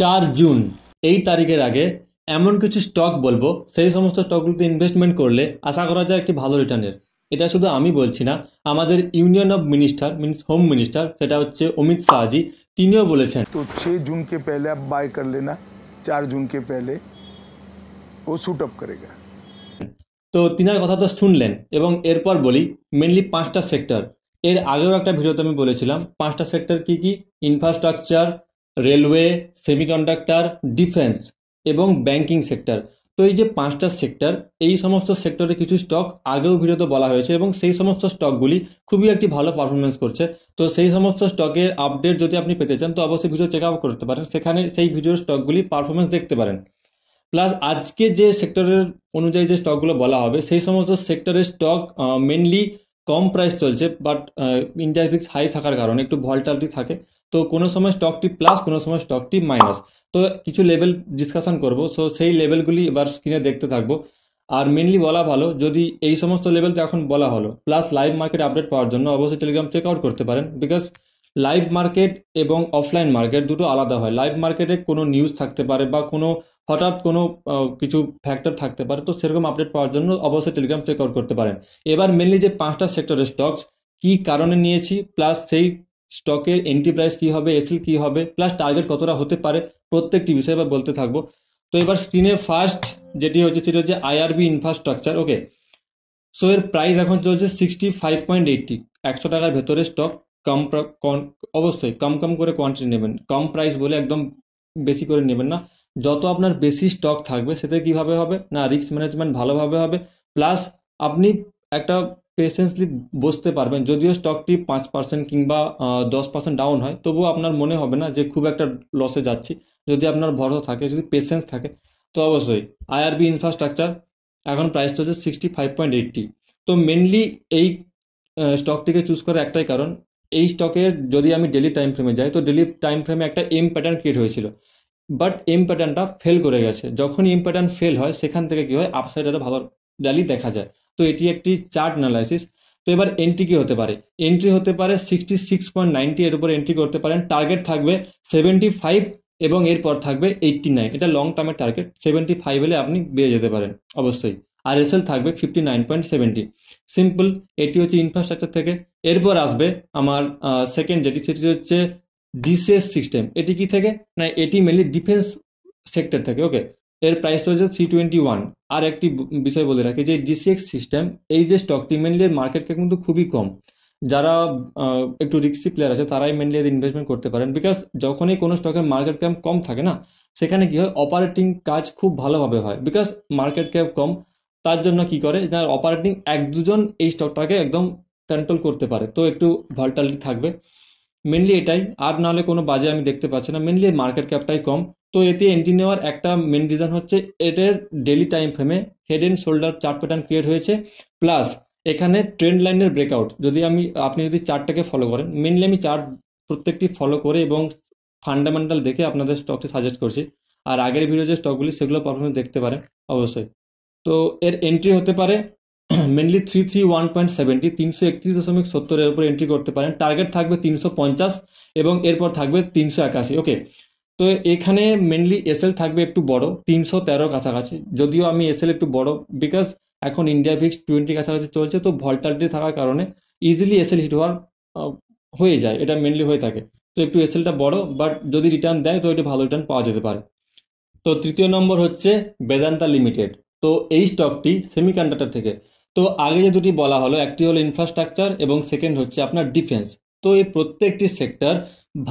4 June এই তারিখের আগে এমন কিছু স্টক বলবো, সেই সমস্ত স্টকগুলোতে ইনভেস্টমেন্ট করলে আশা করা যায় একটি ভালো রিটার্নের। এটা শুধু আমি বলছি না, আমাদের union of minister means home minister, সেটা হচ্ছে অমিত শাহজি, তিনিও বলেছেন। तो 6 जून के पहले आप बाय कर लेना, 4 जून के पहले वो सूट अप करेगा। তো তিনার কথা তো শুনলেন, এবং এরপর বলি মেনলি 5টা সেক্টর। এর আগেও একটা ভিডিওতে আমি বলেছিলাম 5টা সেক্টর কি কি: ইনফ্রাস্ট্রাকচার, রেলওয়ে, সেমিকন্ডাক্টর, ডিফেন্স এবং ব্যাংকিং সেক্টর। তো এই যে 5টা সেক্টর, এই সমস্ত সেক্টরে কিছু স্টক আগেও ভিডিওতে বলা হয়েছে এবং সেই সমস্ত স্টকগুলি খুবই একটি ভালো পারফরমেন্স করছে। তো সেই সমস্ত স্টকের আপডেট যদি আপনি পেতে চান তো অবশ্যই ভিডিও চেক আউট করতে পারেন, সেখানে সেই ভিডিওর স্টকগুলি পারফরমেন্স দেখতে পারেন। প্লাস আজকে যে সেক্টরের অনুযায়ী যে স্টকগুলো বলা হবে সেই সমস্ত সেক্টরের স্টক মেনলি কম প্রাইস চলছে, বাট ইন্ডিয়া ফিক্স হাই থাকার কারণে একটু ভলটালিটি থাকে। তো কোনো সময় স্টকটি প্লাস, কোনো সময় স্টকটি মাইনাস। তো কিছু লেভেল ডিসকাশন করব, সো সেই লেভেলগুলি এবার স্ক্রিনে দেখতে থাকবো। আর মেনলি বলা ভালো, যদি এই সমস্ত লেভেল তো এখন বলা হলো, প্লাস লাইভ মার্কেট আপডেট পাওয়ার জন্য অবশ্যই টেলিগ্রাম চেক আউট করতে পারেন, বিকজ লাইভ মার্কেট এবং অফলাইন মার্কেট দুটো আলাদা হয়। লাইভ মার্কেটে কোনো নিউজ থাকতে পারে বা কোনো হঠাৎ কোনো কিছু ফ্যাক্টর থাকতে পারে, তো সেরকম আপডেট পাওয়ার জন্য অবশ্যই টেলিগ্রাম চেক আউট করতে পারেন। এবার মেনলি যে 5টা সেক্টরের স্টকস কি কারণে নিয়েছি, প্লাস সেই স্টকের এন্ট্রি প্রাইস কি হবে, এসএল কি হবে, প্লাস টার্গেট কতটা হতে পারে, প্রত্যেকটি বিষয় এবার বলতে থাকবো। তো এবার স্ক্রিনে ফার্স্ট যেটি হচ্ছে সেটা হচ্ছে আইআরবি ইনফ্রাস্ট্রাকচার। ওকে, সো এর প্রাইস এখন চলছে 65.80, 100 টাকার ভেতরে স্টক। কম অবশ্যই কম কম করে কোয়ান্টিটি নেবেন, কম প্রাইস বলে একদম বেশি করে নেবেন না। যত আপনার বেশি স্টক থাকবে সেটা কিভাবে হবে না, রিস্ক ম্যানেজমেন্ট ভালোভাবে হবে, প্লাস আপনি একটা পেশেন্সলি বসতে পারবেন। যদিও স্টকটি 5% কিংবা 10% ডাউন হয়, তবুও আপনার মনে হবে না যে খুব একটা লসে যাচ্ছি, যদি আপনার ভরসা থাকে, যদি পেশেন্স থাকে। তো অবশ্যই আইআরবি ইনফ্রাস্ট্রাকচার এখন প্রাইস চলছে 65.80। তো মেনলি এই স্টকটিকে চুজ করার একটাই কারণ, এই স্টকের যদি আমি ডেলি টাইম ফ্রেমে যাই তো ডেলি টাইম ফ্রেমে একটা এম প্যাটার্ন ক্রিয়েট হয়েছিল, বাট এম প্যাটার্নটা ফেল করে গেছে। যখন এম প্যাটার্ন ফেল হয় সেখান থেকে কি হয়, আপসাইড একটা ভালো র্যালি দেখা যায়। তো এটি একটি চার্ট অ্যানালাইসিস। তো এবার এন্ট্রি কি হতে পারে, এন্ট্রি হতে পারে 66.90, এর উপর এন্ট্রি করতে পারেন। টার্গেট থাকবে 75 এবং এরপর থাকবে 89। এটা লং টার্মের টার্গেট, 75 হলে আপনি বেরিয়ে যেতে পারেন অবশ্যই। আর এসএল থাকবে 59.70। সিম্পল, এটি হচ্ছে ইনফ্রাস্ট্রাকচার থেকে। এরপর আসবে আমার সেকেন্ড যেটি, সেটি হচ্ছে ডিসিএস সিস্টেম। এটি কি থেকে না, এটি মেনলি ডিফেন্স সেক্টর থেকে। ওকে, এর প্রাইস রয়েছে 321। আর একটি বিষয় বলে রাখি যে ডিসিএক্স সিস্টেম, এই যে স্টকটি মেনলি এর মার্কেট ক্যাপ কিন্তু খুবই কম। যারা একটু রিস্কি প্লেয়ার আছে তারাই মেনলি এর ইনভেস্টমেন্ট করতে পারেন, বিকজ যখনই কোনো স্টকের মার্কেট ক্যাপ কম থাকে না, সেখানে কি হয়, অপারেটিং কাজ খুব ভালোভাবে হয়, বিকজ মার্কেট ক্যাপ কম। তার জন্য কি করে, যার অপারেটিং 1-2 জন এই স্টকটাকে একদম কন্ট্রোল করতে পারে, তো একটু ভলটালিটি থাকবে। মেনলি এটাই, আর নাহলে কোনো বাজে আমি দেখতে পাচ্ছি না, মেনলি মার্কেট ক্যাপটাই কম। তো এতে এন্ট্রি নেওয়ার একটা মেন রিজন হচ্ছে এটার ডেলি টাইম ফ্রেমে head and shoulder chart pattern create হয়েছে, প্লাস এখানে ট্রেন্ড লাইনের ব্রেকআউট। যদি আপনি যদি চার্টটাকে ফলো করেন, মেনলি আমি চার্ট প্রত্যেকটি ফলো করে এবং ফান্ডামেন্টাল দেখে আপনাদের স্টকটি সাজেস্ট করছি। আর আগের ভিডিও যে স্টকগুলি সেগুলো পারফরমেন্স দেখতে পারেন অবশ্যই। তো এর এন্ট্রি হতে পারে মেনলি 331.70, 331.70 এর উপর এন্ট্রি করতে পারেন। টার্গেট থাকবে 350 এবং এরপর থাকবে 381। ওকে, তো এখানে মেনলি এসএল থাকবে একটু বড়, 313 কাছাকাছি। যদিও আমি এসএল একটু বড়, বিকজ এখন ইন্ডিয়া ভিক্স 20 কাছাকাছি চলছে, তো ভলটালিটি থাকার কারণে ইজিলি এসএল হিট হওয়ার হয়ে যায়, এটা মেনলি হয়ে থাকে। তো একটু এসএলটা বড়, বাট যদি রিটার্ন দেয় তো এটা ভালো রিটার্ন পাওয়া যেতে পারে। তো তৃতীয় নম্বর হচ্ছে বেদান্তা লিমিটেড। তো এই স্টকটি সেমিকন্ডাক্টর থেকে। তো আগে যে দুটি বলা হলো, একটি হলো ইনফ্রাস্ট্রাকচার এবং সেকেন্ড হচ্ছে আপনার ডিফেন্স। তো এই প্রত্যেকটি সেক্টর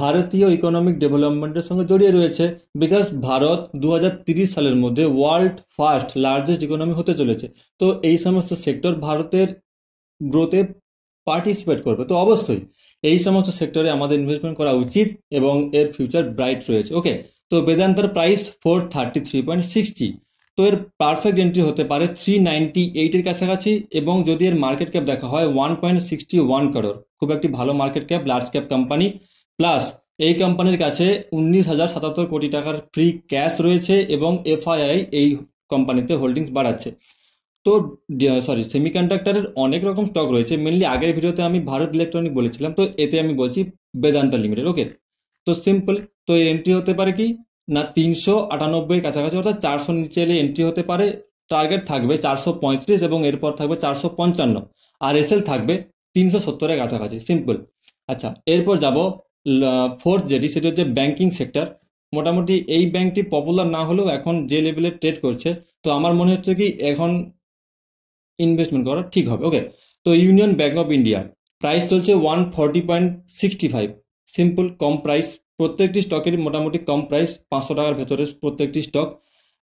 ভারতীয় ইকোনমিক ডেভেলপমেন্টের সঙ্গে জড়িয়ে রয়েছে, বিকজ ভারত 2030 সালের মধ্যে ওয়ার্ল্ড ফার্স্ট লার্জেস্ট ইকোনমি হতে চলেছে। তো এই সমস্ত সেক্টর ভারতের গ্রোথে পার্টিসিপেট করবে। তো অবশ্যই এই সমস্ত সেক্টরে আমাদের ইনভেস্টমেন্ট করা উচিত এবং এর ফিউচার ব্রাইট রয়েছে। ওকে, তো বেদান্তার প্রাইস 433.60। তো এর পারফেক্ট এন্ট্রি হতে পারে 398-এর কাছাকাছি, এবং যদি এর মার্কেট ক্যাপ দেখা হয় 1.61 করোড়, খুব একটি ভালো market cap, large cap company. Plus এই কোম্পানির কাছে 19,077 কোটি টাকার ফ্রি ক্যাশ রয়েছে এবং এফআইআই এই কোম্পানিতে হোল্ডিংস বাড়াচ্ছে। তো সেমিকন্ডাক্টরের অনেক রকম স্টক রয়েছে, মেনলি আগের ভিডিওতে আমি ভারত ইলেকট্রনিক বলেছিলাম, তো এতে আমি বলছি বেদান্তা লিমিটেড। ওকে, তো সিম্পল, তো এর এন্ট্রি হতে পারে কি না 398 কাছাকাছি, অর্থাৎ 400 নিচে এলে এন্ট্রি হতে পারে। টার্গেট থাকবে 435 এবং এরপর থাকবে 455, আর এসএল থাকবে 370-এর কাছাকাছি, সিম্পল। আচ্ছা, এরপর যাব ফোর্থ যেটি, সেটি হচ্ছে ব্যাংকিং সেক্টর। মোটামুটি এই ব্যাংকটি পপুলার না হলেও এখন যে লেভেলে ট্রেড করছে, তো আমার মনে হচ্ছে কি এখন ইনভেস্টমেন্ট করা ঠিক হবে। ওকে, তো union bank of India, price চলছে 140.65, সিম্পল, কম প্রাইস। প্রত্যেকটি স্টকের মোটামুটি কম প্রাইস, 500 টাকার ভেতরে প্রত্যেকটি স্টক।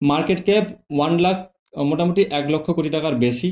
মার্কেট ক্যাপ 1 লাখ, মোটামুটি 1 লক্ষ কোটি টাকার বেশি,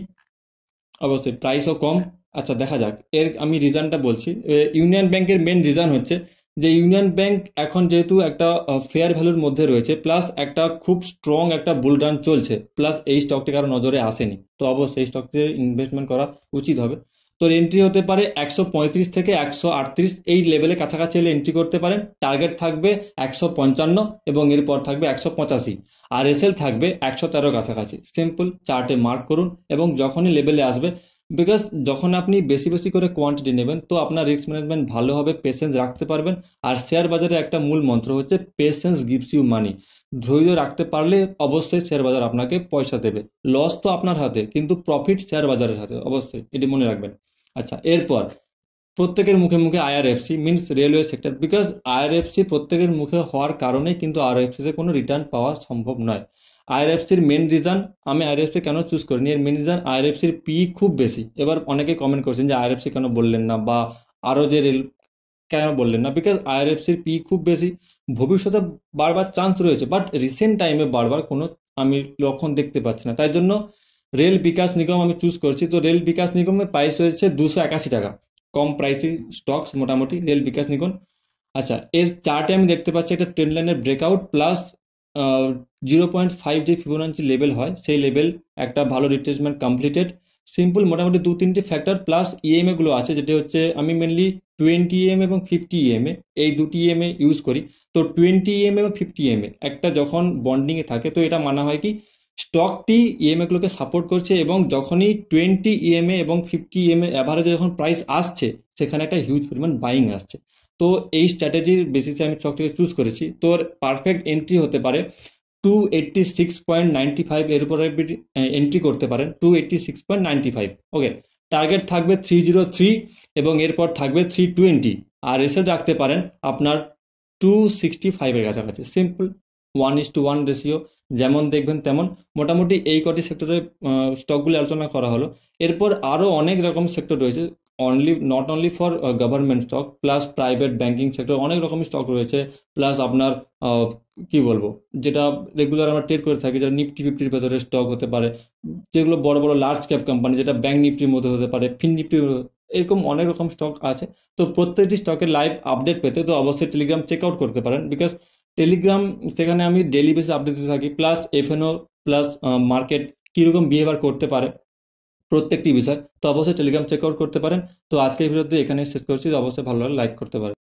অবশ্যই প্রাইসও কম। আচ্ছা, দেখা যাক এর আমি রিজনটা বলছি। ইউনিয়ন ব্যাংকের মেন রিজন হচ্ছে যে ইউনিয়ন ব্যাংক এখন যেহেতু একটা ফেয়ার ভ্যালুর মধ্যে রয়েছে, প্লাস একটা খুব স্ট্রং একটা বুল রান চলছে, প্লাস এই স্টকটি কারো নজরে আসেনি, তো অবশ্যই এই স্টকটিতে ইনভেস্টমেন্ট করা উচিত হবে। তো এন্ট্রি হতে পারে 135 থেকে 138 এই লেভেলে কাছাকাছি এলে এন্ট্রি করতে পারেন। টার্গেট থাকবে 155 এবং এরপর থাকবে 185, আর এসএল থাকবে 113 কাছাকাছি, সিম্পল, চার্টে মার্ক করুন। এবং যখনই লেভেলে আসবে, বিকজ যখন আপনি বেশি বেশি করে কোয়ান্টিটি নেবেন, তো আপনার রিস্ক ম্যানেজমেন্ট ভালো হবে, পেশেন্স রাখতে পারবেন। আর শেয়ার বাজারে একটা মূল মন্ত্র হচ্ছে পেশেন্স গিভস ইউ মানি। ধৈর্য রাখতে পারলে অবশ্যই শেয়ার বাজার আপনাকে পয়সা দেবে। লস তো আপনার হাতে, কিন্তু প্রফিট শেয়ার বাজারের হাতে, অবশ্যই এটি মনে রাখবেন। আচ্ছা, এরপর প্রত্যেকের মুখে মুখে IRFC, means railway sector. Because IRFC প্রত্যেকের মুখে হওয়ার কারণেই কিন্তু আইআরএফসিতে কোনো রিটার্ন পাওয়া সম্ভব নয়। আইআরএফসির মেন রিজন, আমি আইআরএফসি কেন চুজ করিনি, এর মেন রিজন আইআরএফসির পি খুব বেশি। এবার অনেকে কমেন্ট করছেন যে আইআরএফসি কেন বললেন না, বা আরও যে রেল কেন বললেন না, বিকজ আইআরএফসির পি খুব বেশি। ভবিষ্যতে বারবার চান্স রয়েছে, বাট রিসেন্ট টাইমে বারবার কোনো আমি লক্ষণ দেখতে পাচ্ছি না, তাই জন্য রেল বিকাশ নিগম আমি চুজ করছি। তো রেল বিকাশ নিগমের প্রাইস রয়েছে 281 টাকা, কম প্রাইসি স্টকস মোটামুটি রেল বিকাশ নিগম। আচ্ছা, এর চার্টে আমি দেখতে পাচ্ছি একটা ট্রেন্ড লাইনের ব্রেকআউট, প্লাস 0.5 যে ফিবোনাচি লেভেল হয়, সেই লেভেল একটা ভালো রিট্রেসমেন্ট কমপ্লিটেড, সিম্পল। মোটামুটি 2-3টি ফ্যাক্টর প্লাস ইএমএ গুলো আছে, যেটা হচ্ছে আমি মেনলি 20 ইএমএ এবং 50 ইএমএ, এই দুটি ইএমএ ইউজ করি। তো 20 ইএমএ এবং 50 ইএমএ একটা যখন বন্ডিংয়ে থাকে, তো এটা মানা হয় কি স্টকটি ইএমএ গুলোকে সাপোর্ট করছে, এবং যখনই 20 ইএমএ এবং 50 ইএমএ অ্যাভারেজে যখন প্রাইস আসছে, সেখানে একটা হিউজ পরিমাণ বাইং আসছে। তো এই স্ট্র্যাটেজির বেসিসে আমি স্টকটিকে চুজ করেছি। তোর পারফেক্ট এন্ট্রি হতে পারে 286.95, এর উপরে এন্ট্রি করতে পারেন 286.95। ওকে, টার্গেট থাকবে 303 এবং এরপর থাকবে 320, আর এসে রাখতে পারেন আপনার 265-এর কাছাকাছি, সিম্পল, 1:1 রেশিও, যেমন দেখবেন তেমন। মোটামুটি এই কটি সেক্টরে স্টকগুলি আলোচনা করা হলো। এরপর আরও অনেক রকম সেক্টর রয়েছে, not only for government stock, plus private banking sector, অনেক রকম স্টক রয়েছে। প্লাস আপনার কি বলবো, যেটা রেগুলার আমরা ট্রেড করে থাকি, যেটা নিফটি 50-র ভেতরে স্টক হতে পারে, যেগুলো বড় বড় লার্জ ক্যাপ কোম্পানি, যেটা ব্যাংক নিফটির মধ্যে হতে পারে, ফিন নিফটির, এরকম অনেক রকম স্টক আছে। তো প্রত্যেকটি স্টকের লাইভ আপডেট পেতে তো অবশ্যই টেলিগ্রাম চেক আউট করতে পারেন, বিকজ টেলিগ্রাম, সেখানে আমি ডেলি বেসিস আপডেট দিতে থাকি, প্লাস এফএনও, প্লাস মার্কেট কীরকম বিহেভিয়ার করতে পারে প্রত্যেকটি বিষয়। তো অবশ্যই টেলিগ্রাম চেক আউট করতে পারেন। তো আজকের ভিডিওতে এখানে শেষ করছি, তো অবশ্যই ভালো লাগলে লাইক করতে পারেন।